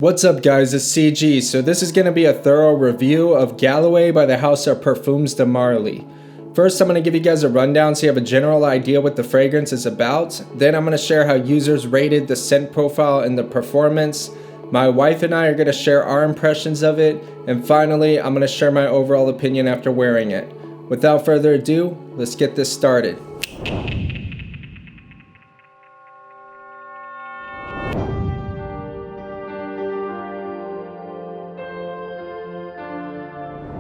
What's up guys, it's CG. So this is going to be a thorough review of Galloway by the house of Parfums de Marly. First, I'm going to give you guys a rundown so you have a general idea what the fragrance is about. Then I'm going to share how users rated the scent profile and the performance. My wife and I are going to share our impressions of it. And finally, I'm going to share my overall opinion after wearing it. Without further ado, let's get this started.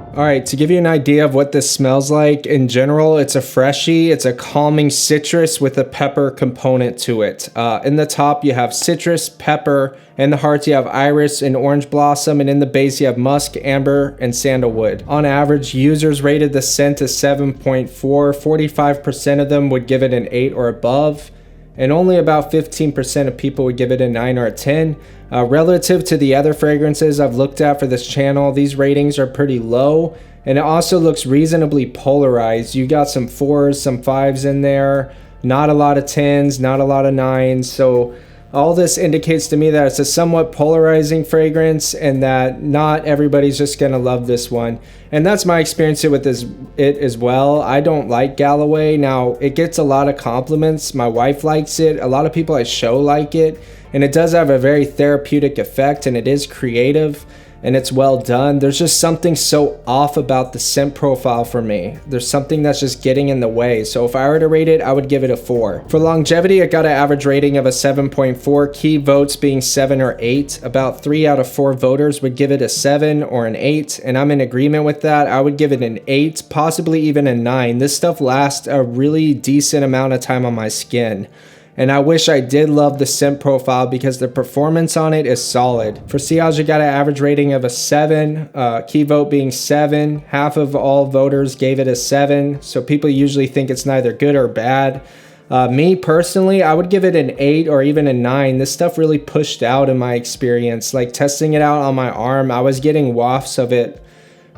Alright, to give you an idea of what this smells like, in general, it's a freshie. It's a calming citrus with a pepper component to it. In the top, you have citrus, pepper. In the heart, you have iris and orange blossom. And in the base, you have musk, amber, and sandalwood. On average, users rated the scent as 7.4. 45% of them would give it an 8 or above. And only about 15% of people would give it a 9 or a 10. Relative to the other fragrances I've looked at for this channel, these ratings are pretty low. And it also looks reasonably polarized. You got some 4s, some 5s in there. Not a lot of 10s, not a lot of 9s. So all this indicates to me that it's a somewhat polarizing fragrance and that not everybody's just going to love this one. And that's my experience with it as well. I don't like Galloway. Now, it gets a lot of compliments. My wife likes it. A lot of people I show like it. And it does have a very therapeutic effect, and it is creative and it's well done. There's just something so off about the scent profile for me. There's something that's just getting in the way. So if I were to rate it, I would give it a 4. For longevity, it got an average rating of a 7.4, key votes being 7 or 8. About 3 out of 4 voters would give it a 7 or an 8, and I'm in agreement with that. I would give it an 8, possibly even a 9. This stuff lasts a really decent amount of time on my skin. And I wish I did love the scent profile because the performance on it is solid. For sillage, you got an average rating of a 7, key vote being 7. Half of all voters gave it a 7, so people usually think it's neither good or bad. Me personally, I would give it an 8 or even a 9. This stuff really pushed out in my experience. Like testing it out on my arm, I was getting wafts of it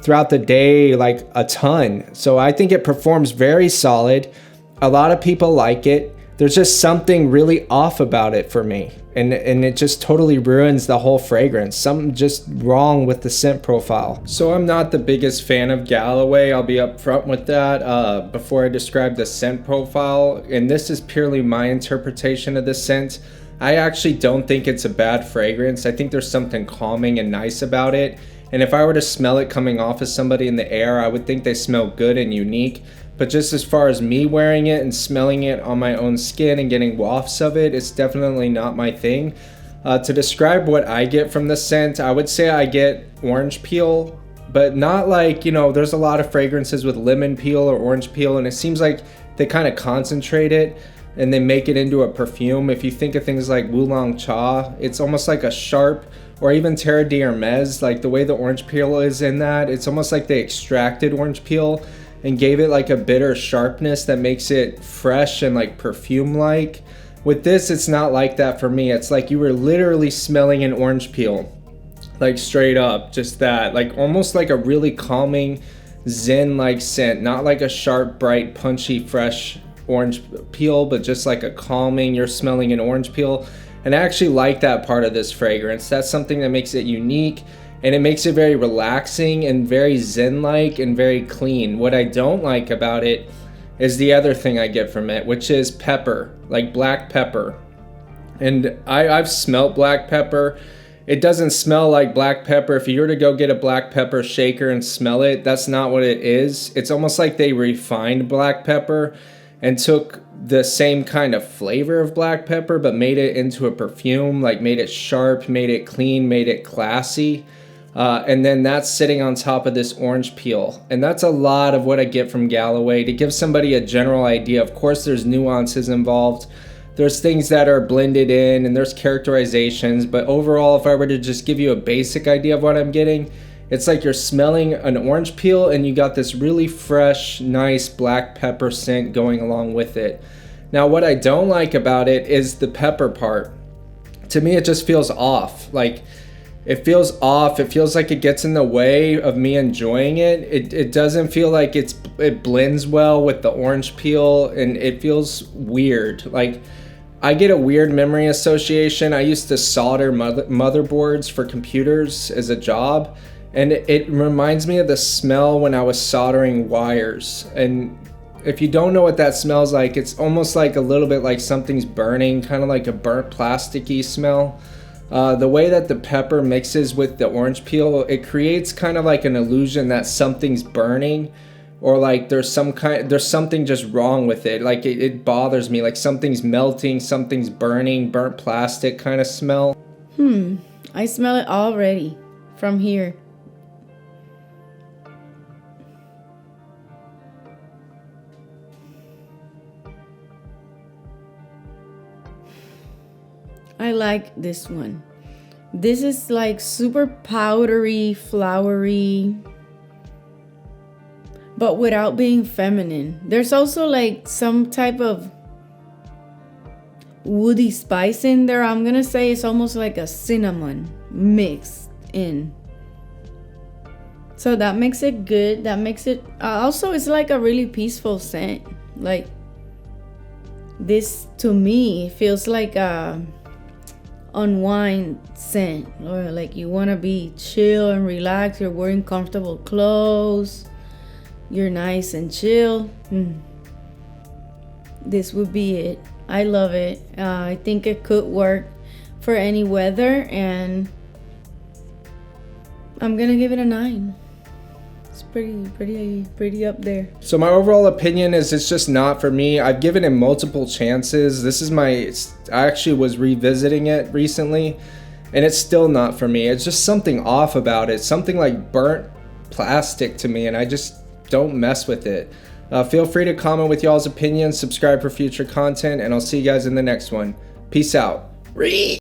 throughout the day, like a ton. So I think it performs very solid. A lot of people like it. There's just something really off about it for me, and it just totally ruins the whole fragrance. Something just wrong with the scent profile. So I'm not the biggest fan of Galloway. I'll be upfront with that before I describe the scent profile, and this is purely my interpretation of the scent. I actually don't think it's a bad fragrance. I think there's something calming and nice about it, and if I were to smell it coming off of somebody in the air, I would think they smell good and unique. But just as far as me wearing it and smelling it on my own skin and getting wafts of it, it's definitely not my thing. To describe what I get from the scent, I would say I get orange peel, but not like, you know, there's a lot of fragrances with lemon peel or orange peel, and it seems like they kind of concentrate it and they make it into a perfume. If you think of things like Oolong Cha, it's almost like a sharp, or even Terre d'Hermes, like the way the orange peel is in that, it's almost like they extracted orange peel and gave it like a bitter sharpness that makes it fresh and like perfume-like. With this, it's not like that for me. It's like you were literally smelling an orange peel, like straight up, just that, like almost like a really calming zen-like scent, not like a sharp, bright, punchy, fresh orange peel, but just like a calming, you're smelling an orange peel. And I actually like that part of this fragrance. That's something that makes it unique. And it makes it very relaxing and very zen-like and very clean. What I don't like about it is the other thing I get from it, which is pepper, like black pepper. And I've smelled black pepper. It doesn't smell like black pepper. If you were to go get a black pepper shaker and smell it, that's not what it is. It's almost like they refined black pepper and took the same kind of flavor of black pepper, but made it into a perfume, like made it sharp, made it clean, made it classy. And then that's sitting on top of this orange peel. And that's a lot of what I get from Galloway. To give somebody a general idea, of course there's nuances involved. There's things that are blended in and there's characterizations. But overall, if I were to just give you a basic idea of what I'm getting, it's like you're smelling an orange peel and you got this really fresh, nice black pepper scent going along with it. Now, what I don't like about it is the pepper part. To me, it just feels off. Like, it feels off. It feels like it gets in the way of me enjoying it. It doesn't feel like it blends well with the orange peel, and it feels weird. Like, I get a weird memory association. I used to solder motherboards for computers as a job, and it reminds me of the smell when I was soldering wires. And if you don't know what that smells like, it's almost like a little bit like something's burning, kind of like a burnt plasticky smell. The way that the pepper mixes with the orange peel, it creates kind of like an illusion that something's burning, or like there's something just wrong with it. Like it bothers me, like something's melting, something's burning, burnt plastic kind of smell. I smell it already from here. I like this one. This is like super powdery, flowery, but without being feminine. There's also like some type of woody spice in there. I'm gonna say it's almost like a cinnamon mixed in. So that makes it good. That makes it, also it's like a really peaceful scent. Like this to me feels like a unwind scent, or like you want to be chill and relax. You're wearing comfortable clothes, you're nice and chill. This would be it. I love it. I think it could work for any weather, and I'm gonna give it a 9. It's pretty up there. So my overall opinion is it's just not for me. I've given it multiple chances. I actually was revisiting it recently, and it's still not for me. It's just something off about it. Something like burnt plastic to me, and I just don't mess with it. Feel free to comment with y'all's opinions, subscribe for future content, and I'll see you guys in the next one. Peace out.